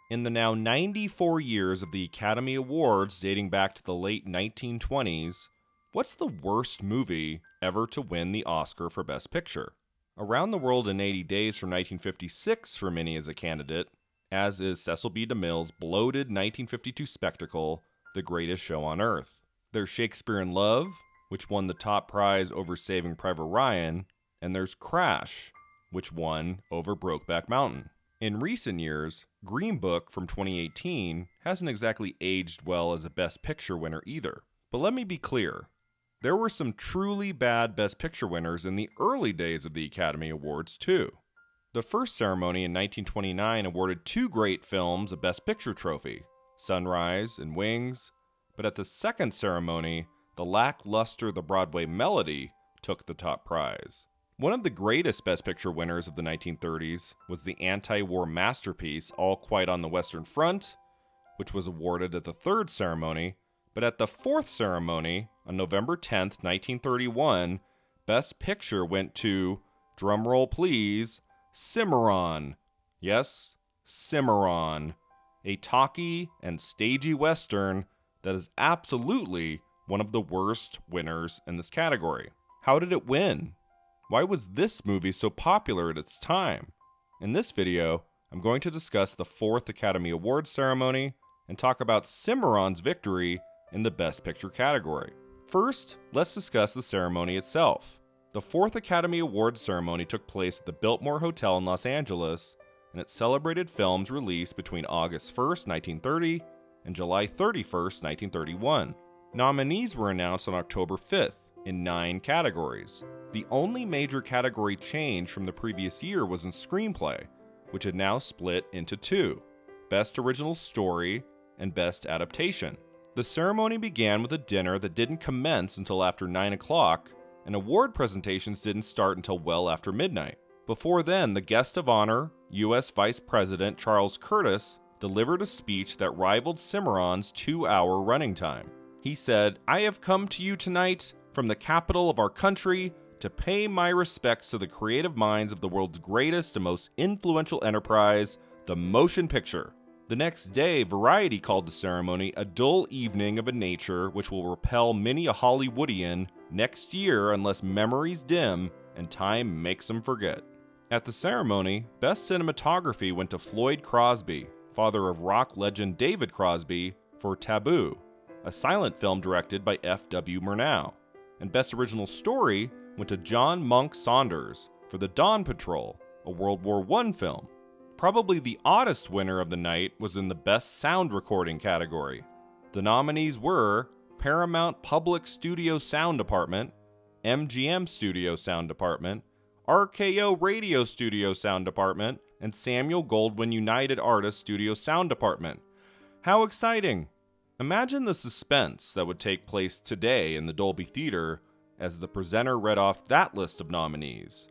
In the now 94 years of the Academy Awards dating back to the late 1920s, what's the worst movie ever to win the Oscar for Best Picture? Around the World in 80 Days from 1956 for many is a candidate, as is Cecil B. DeMille's bloated 1952 spectacle, The Greatest Show on Earth. There's Shakespeare in Love, which won the top prize over Saving Private Ryan, and there's Crash, which won over Brokeback Mountain. In recent years, Green Book from 2018 hasn't exactly aged well as a Best Picture winner either. But let me be clear, there were some truly bad Best Picture winners in the early days of the Academy Awards too. The first ceremony in 1929 awarded two great films a Best Picture trophy, Sunrise and Wings, but at the second ceremony, the lackluster The Broadway Melody took the top prize. One of the greatest Best Picture winners of the 1930s was the anti-war masterpiece All Quiet on the Western Front, which was awarded at the third ceremony, but at the fourth ceremony, on November 10th, 1931, Best Picture went to, drumroll please, Cimarron. Yes, Cimarron. A talky and stagey Western that is absolutely one of the worst winners in this category. How did it win? Why was this movie so popular at its time? In this video, I'm going to discuss the fourth Academy Awards ceremony and talk about Cimarron's victory in the Best Picture category. First, let's discuss the ceremony itself. The fourth Academy Awards ceremony took place at the Biltmore Hotel in Los Angeles, and it celebrated films released between August 1st, 1930 and July 31st, 1931. Nominees were announced on October 5th in 9 categories. The only major category change from the previous year was in screenplay, which had now split into 2, Best Original Story and Best Adaptation. The ceremony began with a dinner that didn't commence until after 9 o'clock, and award presentations didn't start until well after midnight. Before then, the guest of honor, U.S. Vice President Charles Curtis, delivered a speech that rivaled Cimarron's 2-hour running time. He said, "I have come to you tonight from the capital of our country to pay my respects to the creative minds of the world's greatest and most influential enterprise, the motion picture." The next day, Variety called the ceremony a dull evening of a nature which will repel many a Hollywoodian next year unless memories dim and time makes them forget. At the ceremony, Best Cinematography went to Floyd Crosby, father of rock legend David Crosby, for Taboo, a silent film directed by F.W. Murnau. And Best Original Story went to John Monk Saunders for The Dawn Patrol, a World War I film. Probably the oddest winner of the night was in the Best Sound Recording category. The nominees were Paramount Public Studio Sound Department, MGM Studio Sound Department, RKO Radio Studio Sound Department, and Samuel Goldwyn United Artists Studio Sound Department. How exciting! Imagine the suspense that would take place today in the Dolby Theater as the presenter read off that list of nominees.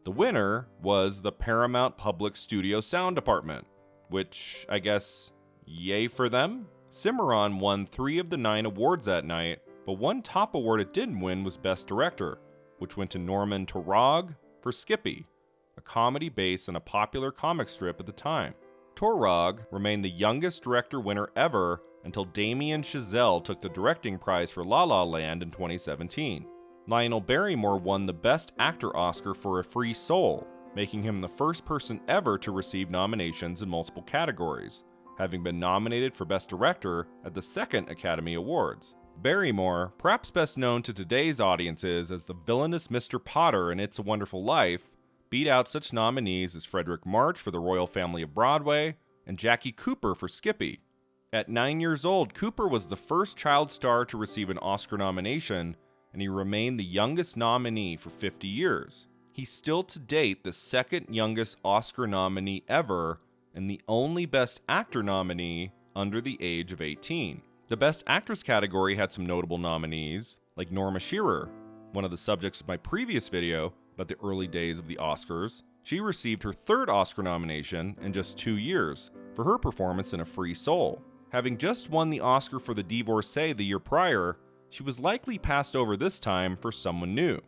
The winner was the Paramount Public Studio Sound Department, which, I guess, yay for them? Cimarron won 3 of the 9 awards that night, but one top award it didn't win was Best Director, which went to Norman Taurog for Skippy, a comedy based on a popular comic strip at the time. Taurog remained the youngest director winner ever until Damien Chazelle took the directing prize for La La Land in 2017. Lionel Barrymore won the Best Actor Oscar for A Free Soul, making him the first person ever to receive nominations in multiple categories, having been nominated for Best Director at the second Academy Awards. Barrymore, perhaps best known to today's audiences as the villainous Mr. Potter in It's a Wonderful Life, beat out such nominees as Frederick March for The Royal Family of Broadway and Jackie Cooper for Skippy. At 9 years old, Cooper was the first child star to receive an Oscar nomination, and he remained the youngest nominee for 50 years. He's still to date the second youngest Oscar nominee ever, and the only Best Actor nominee under the age of 18. The Best Actress category had some notable nominees, like Norma Shearer, one of the subjects of my previous video about the early days of the Oscars. She received her 3rd Oscar nomination in just 2 years for her performance in A Free Soul. Having just won the Oscar for The Divorcee the year prior, she was likely passed over this time for someone new.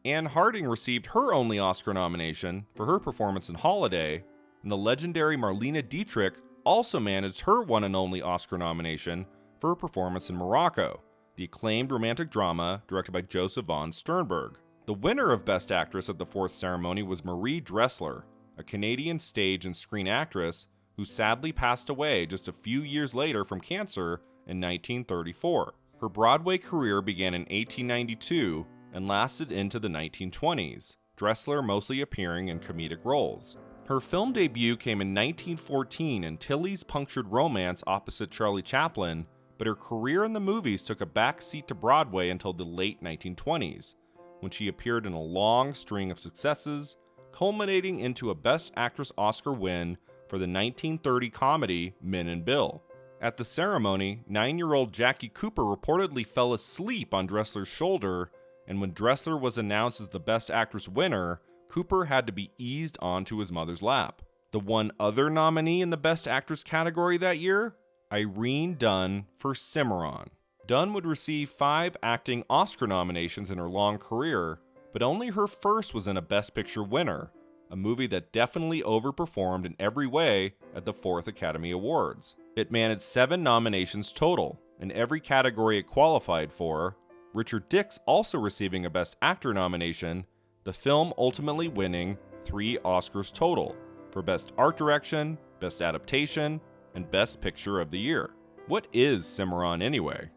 Anne Harding received her only Oscar nomination for her performance in Holiday, and the legendary Marlene Dietrich also managed her one and only Oscar nomination for her performance in Morocco, the acclaimed romantic drama directed by Joseph von Sternberg. The winner of Best Actress at the fourth ceremony was Marie Dressler, a Canadian stage and screen actress who sadly passed away just a few years later from cancer in 1934. Her Broadway career began in 1892 and lasted into the 1920s, Dressler mostly appearing in comedic roles. Her film debut came in 1914 in Tilly's Punctured Romance opposite Charlie Chaplin, but her career in the movies took a back seat to Broadway until the late 1920s, when she appeared in a long string of successes, culminating into a Best Actress Oscar win for the 1930 comedy Min and Bill. At the ceremony, 9-year-old Jackie Cooper reportedly fell asleep on Dressler's shoulder, and when Dressler was announced as the Best Actress winner, Cooper had to be eased onto his mother's lap. The one other nominee in the Best Actress category that year? Irene Dunne for Cimarron. Dunne would receive 5 acting Oscar nominations in her long career, but only her first was in a Best Picture winner, a movie that definitely overperformed in every way at the 4th Academy Awards. It managed 7 nominations total, in every category it qualified for, Richard Dix also receiving a Best Actor nomination, the film ultimately winning 3 Oscars total, for Best Art Direction, Best Adaptation, and Best Picture of the Year. What is Cimarron anyway?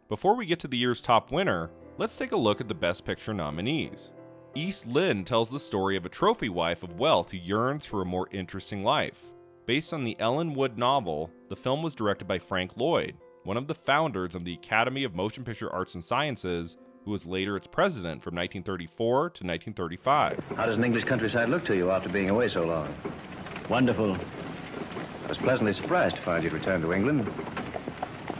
Before we get to the year's top winner, let's take a look at the Best Picture nominees. East Lynn tells the story of a trophy wife of wealth who yearns for a more interesting life. Based on the Ellen Wood novel, the film was directed by Frank Lloyd, one of the founders of the Academy of Motion Picture Arts and Sciences, who was later its president from 1934 to 1935. How does an English countryside look to you after being away so long? Wonderful. I was pleasantly surprised to find you'd returned to England.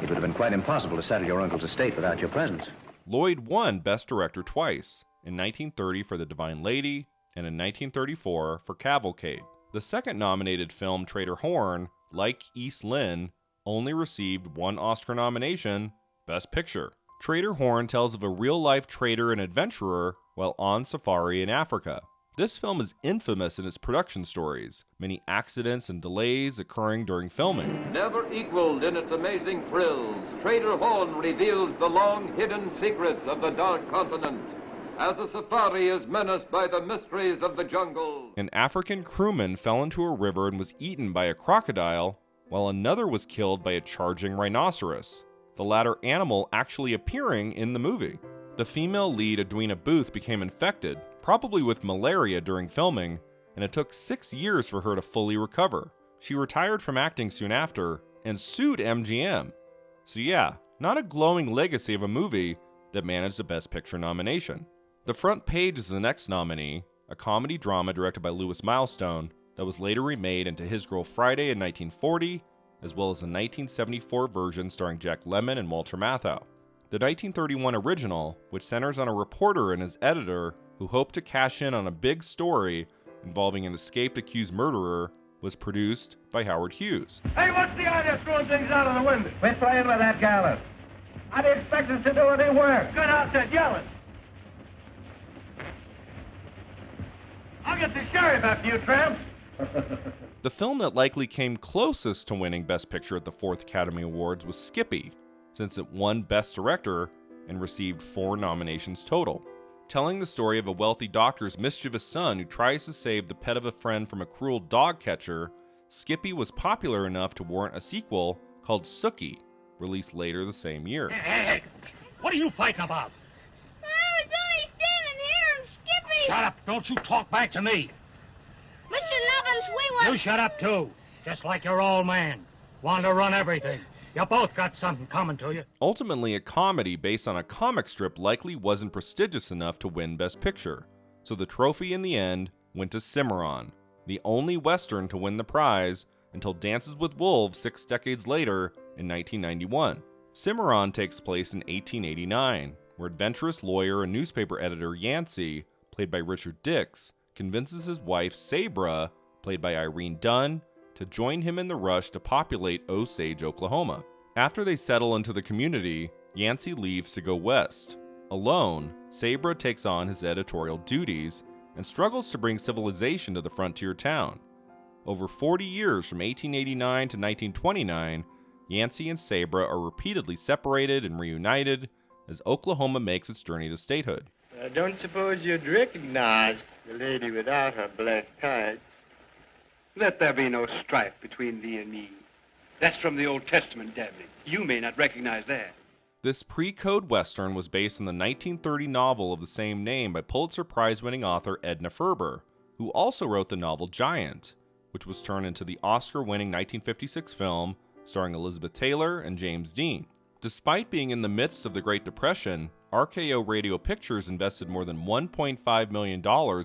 It would have been quite impossible to settle your uncle's estate without your presence. Lloyd won Best Director twice, in 1930 for The Divine Lady, and in 1934 for Cavalcade. The second nominated film, Trader Horn, like East Lynn, only received 1 Oscar nomination, Best Picture. Trader Horn tells of a real-life trader and adventurer while on safari in Africa. This film is infamous in its production stories, many accidents and delays occurring during filming. Never equaled in its amazing thrills, Trader Horn reveals the long-hidden secrets of the Dark Continent, as the safari is menaced by the mysteries of the jungle. An African crewman fell into a river and was eaten by a crocodile, while another was killed by a charging rhinoceros, the latter animal actually appearing in the movie. The female lead, Edwina Booth, became infected, probably with malaria during filming, and it took 6 years for her to fully recover. She retired from acting soon after and sued MGM. So yeah, not a glowing legacy of a movie that managed a Best Picture nomination. The Front Page is the next nominee, a comedy drama directed by Louis Milestone that was later remade into His Girl Friday in 1940, as well as a 1974 version starring Jack Lemmon and Walter Matthau. The 1931 original, which centers on a reporter and his editor who hope to cash in on a big story involving an escaped accused murderer, was produced by Howard Hughes. Hey, what's the idea of throwing things out of the window? Quit playing with that gallows. How do you expect us to do any work? Good outfit, yelling. I'll get the sheriff after you, tramps. The film that likely came closest to winning Best Picture at the 4th Academy Awards was Skippy, since it won Best Director and received 4 nominations total. Telling the story of a wealthy doctor's mischievous son who tries to save the pet of a friend from a cruel dog catcher, Skippy was popular enough to warrant a sequel called Sookie, released later the same year. Hey, what are you fighting about? I was only standing here and Skippy. Shut up, don't you talk back to me. Mr. Nubbins, we want... You shut up, too. Just like your old man. Want to run everything. You both got something coming to you. Ultimately, a comedy based on a comic strip likely wasn't prestigious enough to win Best Picture, so the trophy in the end went to Cimarron, the only Western to win the prize until Dances with Wolves 6 decades later in 1991. Cimarron takes place in 1889, where adventurous lawyer and newspaper editor Yancey, played by Richard Dix, convinces his wife Sabra, played by Irene Dunne, to join him in the rush to populate Osage, Oklahoma. After they settle into the community, Yancey leaves to go west. Alone, Sabra takes on his editorial duties and struggles to bring civilization to the frontier town. Over 40 years from 1889 to 1929, Yancey and Sabra are repeatedly separated and reunited as Oklahoma makes its journey to statehood. I don't suppose you'd recognize the lady without her black tights. Let there be no strife between thee and me. That's from the Old Testament, Dabney. You may not recognize that. This pre-code Western was based on the 1930 novel of the same name by Pulitzer Prize-winning author Edna Ferber, who also wrote the novel Giant, which was turned into the Oscar-winning 1956 film starring Elizabeth Taylor and James Dean. Despite being in the midst of the Great Depression, RKO Radio Pictures invested more than $1.5 million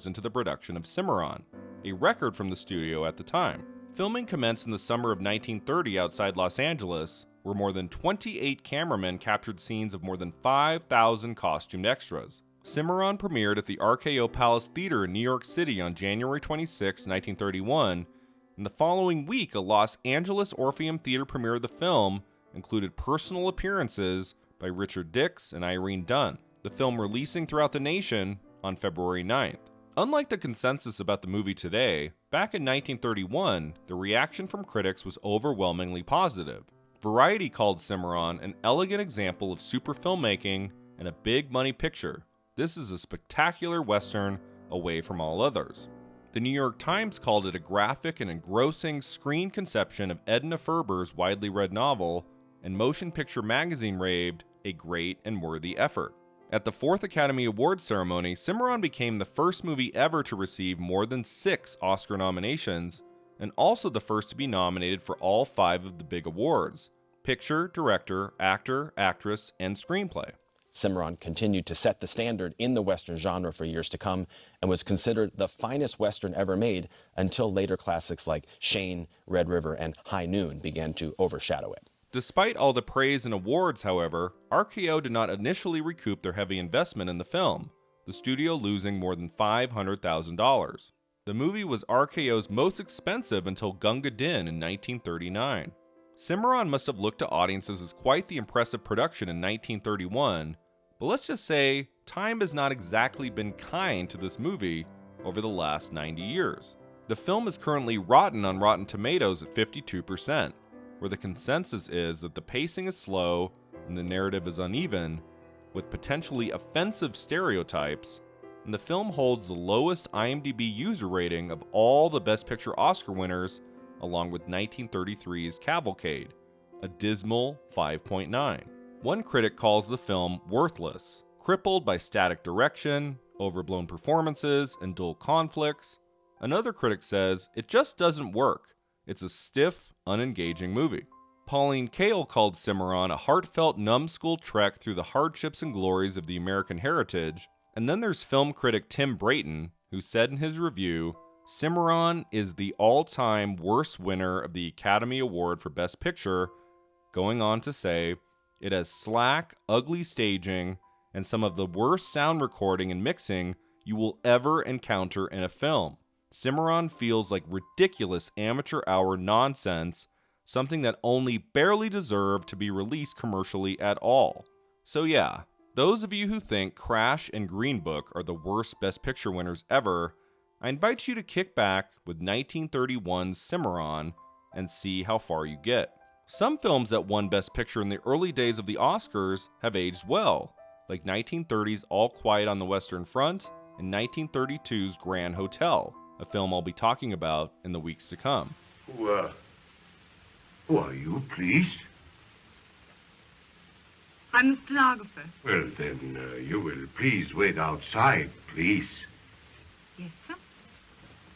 into the production of Cimarron, a record from the studio at the time. Filming commenced in the summer of 1930 outside Los Angeles, where more than 28 cameramen captured scenes of more than 5,000 costumed extras. Cimarron premiered at the RKO Palace Theater in New York City on January 26, 1931, and the following week a Los Angeles Orpheum Theater premiere of the film included personal appearances by Richard Dix and Irene Dunne, the film releasing throughout the nation on February 9th. Unlike the consensus about the movie today, back in 1931, the reaction from critics was overwhelmingly positive. Variety called Cimarron an elegant example of super filmmaking and a big money picture. This is a spectacular Western away from all others. The New York Times called it a graphic and engrossing screen conception of Edna Ferber's widely read novel, and Motion Picture Magazine raved, a great and worthy effort. At the 4th Academy Awards ceremony, Cimarron became the first movie ever to receive more than 6 Oscar nominations, and also the first to be nominated for all 5 of the big awards: Picture, Director, Actor, Actress, and Screenplay. Cimarron continued to set the standard in the Western genre for years to come and was considered the finest Western ever made until later classics like Shane, Red River, and High Noon began to overshadow it. Despite all the praise and awards, however, RKO did not initially recoup their heavy investment in the film, the studio losing more than $500,000. The movie was RKO's most expensive until Gunga Din in 1939. Cimarron must have looked to audiences as quite the impressive production in 1931, but let's just say time has not exactly been kind to this movie over the last 90 years. The film is currently rotten on Rotten Tomatoes at 52%, where the consensus is that the pacing is slow and the narrative is uneven, with potentially offensive stereotypes, and the film holds the lowest IMDb user rating of all the Best Picture Oscar winners, along with 1933's Cavalcade, a dismal 5.9. One critic calls the film worthless, crippled by static direction, overblown performances, and dull conflicts. Another critic says it just doesn't work. It's a stiff, unengaging movie. Pauline Kael called Cimarron a heartfelt numbskull trek through the hardships and glories of the American heritage. And then there's film critic Tim Brayton, who said in his review, Cimarron is the all-time worst winner of the Academy Award for Best Picture, going on to say, it has slack, ugly staging, and some of the worst sound recording and mixing you will ever encounter in a film. Cimarron feels like ridiculous amateur hour nonsense, something that only barely deserved to be released commercially at all. So yeah, those of you who think Crash and Green Book are the worst Best Picture winners ever, I invite you to kick back with 1931's Cimarron and see how far you get. Some films that won Best Picture in the early days of the Oscars have aged well, like 1930's All Quiet on the Western Front and 1932's Grand Hotel, a film I'll be talking about in the weeks to come. Who are you, please? I'm the stenographer. Well, then, you will please wait outside, please. Yes, sir.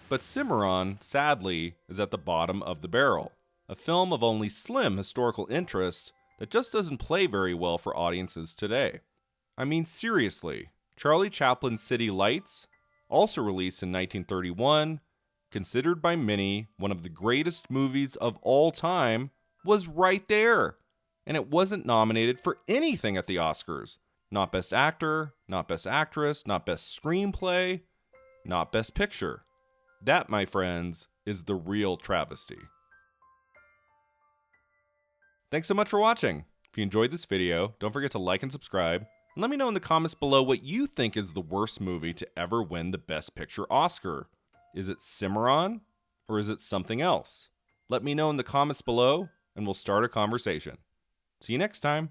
But Cimarron, sadly, is at the bottom of the barrel, a film of only slim historical interest that just doesn't play very well for audiences today. I mean, seriously, Charlie Chaplin's City Lights, also released in 1931, considered by many one of the greatest movies of all time, was right there, and it wasn't nominated for anything at the Oscars. Not Best Actor, not Best Actress, not Best Screenplay, not Best Picture. That, my friends, is the real travesty. Thanks so much for watching. If you enjoyed this video, don't forget to like and subscribe, and let me know in the comments below what you think is the worst movie to ever win the Best Picture Oscar. Is it Cimarron? Or is it something else? Let me know in the comments below, and we'll start a conversation. See you next time.